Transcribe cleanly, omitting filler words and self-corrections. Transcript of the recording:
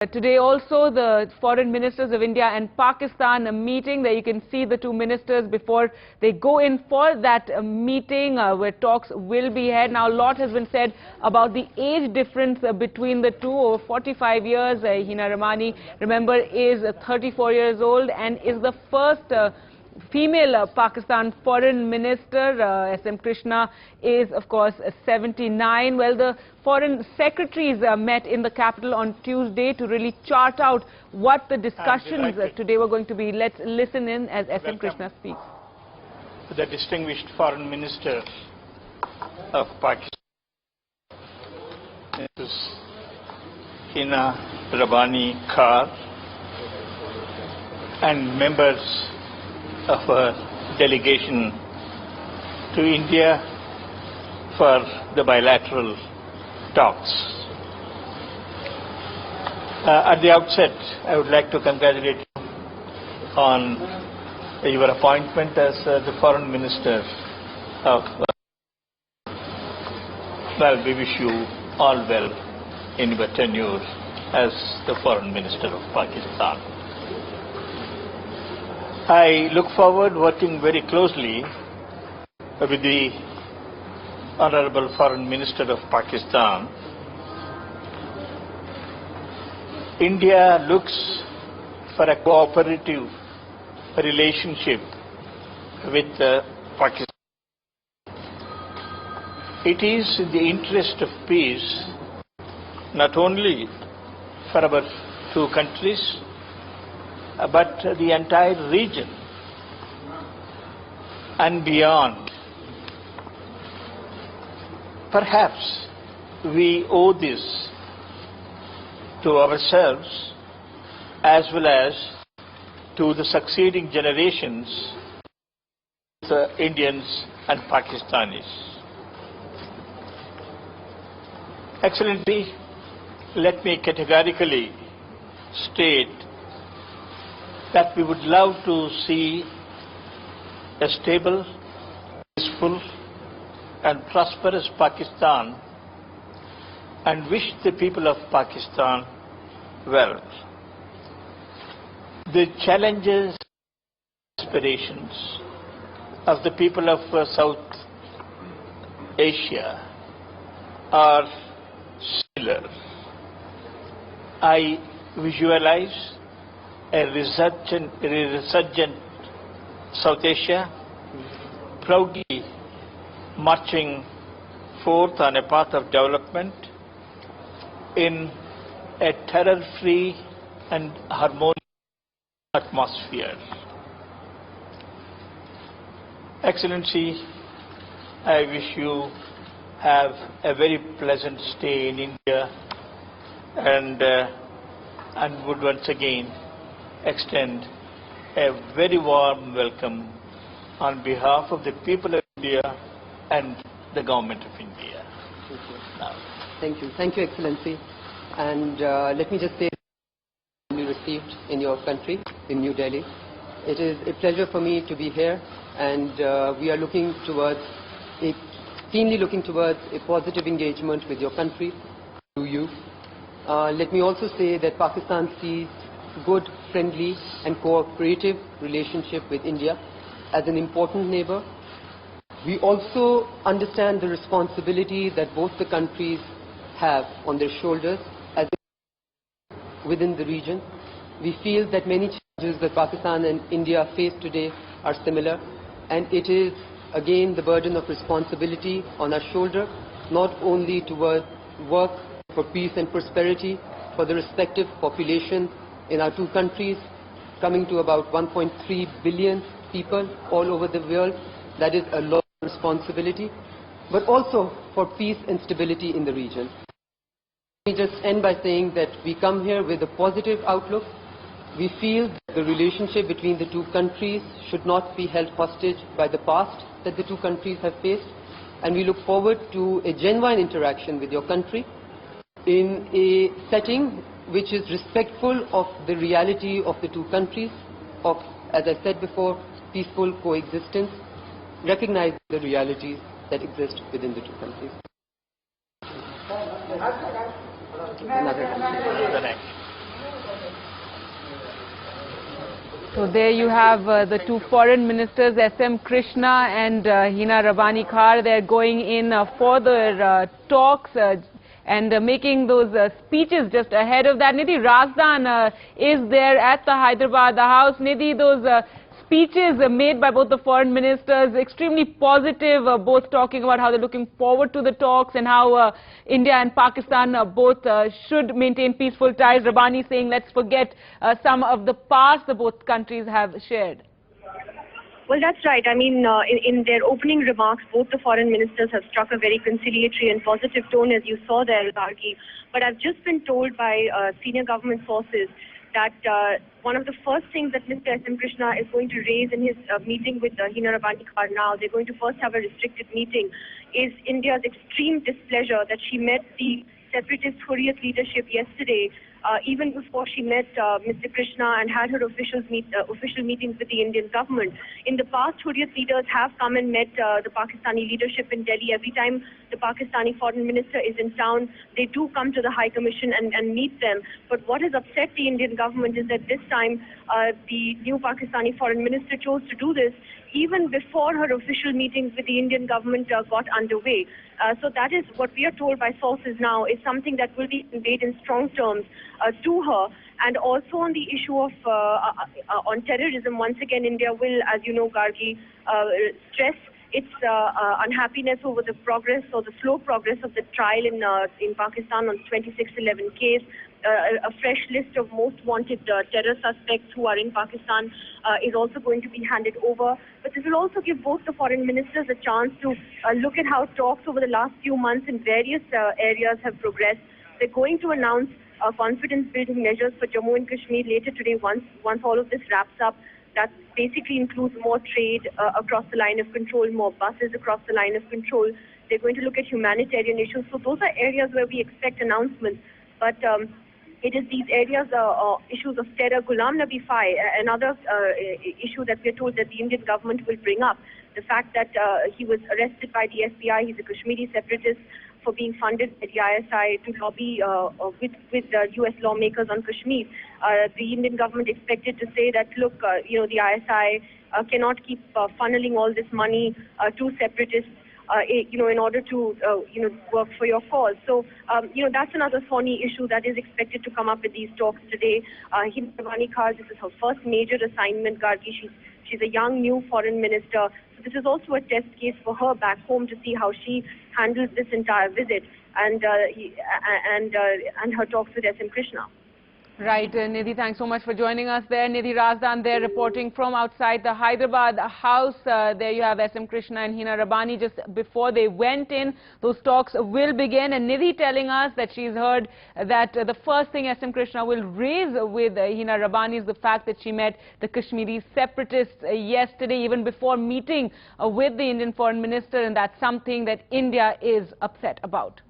Today also the foreign ministers of India and Pakistan are meeting. There you can see the two ministers before they go in for that meeting where talks will be had. Now a lot has been said about the age difference between the two, over 45 years. Hina Ramani, remember, is 34 years old and is the first female Pakistan foreign minister. S.M. Krishna is, of course, 79. Well, the foreign secretaries met in the capital on Tuesday to really chart out what the discussions today were going to be. Let's listen in as S.M. Krishna speaks. The distinguished foreign minister of Pakistan, Mrs. Hina Ramani Kar, and members of a delegation to India for the bilateral talks. At the outset, I would like to congratulate you on your appointment as the Foreign Minister of well, we wish you all well in your tenure as the Foreign Minister of Pakistan. I look forward working very closely with the Honorable Foreign Minister of Pakistan. India looks for a cooperative relationship with Pakistan. It is in the interest of peace, not only for our two countries, but the entire region and beyond. Perhaps we owe this to ourselves as well as to the succeeding generations, the Indians and Pakistanis. Excellency, let me categorically state that we would love to see a stable, peaceful and prosperous Pakistan and wish the people of Pakistan well. The challenges and aspirations of the people of South Asia are similar. I visualize a resurgent South Asia proudly marching forth on a path of development in a terror-free and harmonious atmosphere. Excellency, I wish you have a very pleasant stay in India and would once again extend a very warm welcome on behalf of the people of India and the government of India. Thank you. Thank you, Excellency. And let me just say, you received in your country, in New Delhi. It is a pleasure for me to be here, and we are keenly looking towards a positive engagement with your country, through you. Let me also say that Pakistan sees good, friendly and cooperative relationship with India as an important neighbor. We also understand the responsibility that both the countries have on their shoulders as within the region. We feel that many challenges that Pakistan and India face today are similar, and it is again the burden of responsibility on our shoulder, not only to work for peace and prosperity for the respective population in our two countries, coming to about 1.3 billion people all over the world. That is a lot of responsibility, but also for peace and stability in the region. Let me just end by saying that we come here with a positive outlook. We feel that the relationship between the two countries should not be held hostage by the past that the two countries have faced, and we look forward to a genuine interaction with your country in a setting which is respectful of the reality of the two countries, of, as I said before, peaceful coexistence, recognizing the realities that exist within the two countries. The next. So there you have the two foreign ministers, S.M. Krishna and Hina Rabani Khar. They're going in for their talks and making those speeches just ahead of that. Nidhi Razdan is there at the Hyderabad House. Nidhi, those speeches made by both the foreign ministers, extremely positive, both talking about how they're looking forward to the talks and how India and Pakistan both should maintain peaceful ties. Rabani saying, let's forget some of the past the both countries have shared. Well, that's right. I mean, in their opening remarks, both the foreign ministers have struck a very conciliatory and positive tone, as you saw there, Gargi. But I've just been told by senior government sources that one of the first things that Mr. S.M. Krishna is going to raise in his meeting with Hina Rabani Khar now, they're going to first have a restricted meeting, is India's extreme displeasure that she met the separatist Hurriyat leadership yesterday, even before she met Mr. Krishna and had her official meetings with the Indian government. In the past, Hurriyat leaders have come and met the Pakistani leadership in Delhi. Every time the Pakistani foreign minister is in town, they do come to the High Commission and meet them. But what has upset the Indian government is that this time the new Pakistani foreign minister chose to do this even before her official meetings with the Indian government got underway. So that is what we are told by sources now is something that will be conveyed in strong terms to her. And also on the issue of on terrorism, once again India will, as you know, Gargi, stress its unhappiness over the progress or the slow progress of the trial in Pakistan on the 2611 case. A fresh list of most wanted terror suspects who are in Pakistan is also going to be handed over. But this will also give both the foreign ministers a chance to look at how talks over the last few months in various areas have progressed. They're going to announce confidence-building measures for Jammu and Kashmir later today once all of this wraps up. That basically includes more trade across the line of control, more buses across the line of control. They're going to look at humanitarian issues. So those are areas where we expect announcements. But it is these areas, issues of terror, Ghulam Nabi Fai, another issue that we're told that the Indian government will bring up. The fact that he was arrested by the FBI, he's a Kashmiri separatist, for being funded by the ISI to lobby with US lawmakers on Kashmir. The Indian government expected to say that, look, the ISI cannot keep funneling all this money to separatists, in order to, work for your cause. So, that's another thorny issue that is expected to come up with these talks today. Hina Rabani Khar, this is her first major assignment, Gargi. She's a young, new foreign minister. So this is also a test case for her back home to see how she handles this entire visit and her talks with S.M. Krishna. Right, Nidhi, thanks so much for joining us there. Nidhi Razdan there reporting from outside the Hyderabad House. There you have S.M. Krishna and Hina Rabani just before they went in. Those talks will begin, and Nidhi telling us that she's heard that the first thing S.M. Krishna will raise with Hina Rabani is the fact that she met the Kashmiri separatists yesterday, even before meeting with the Indian Foreign Minister, and that's something that India is upset about.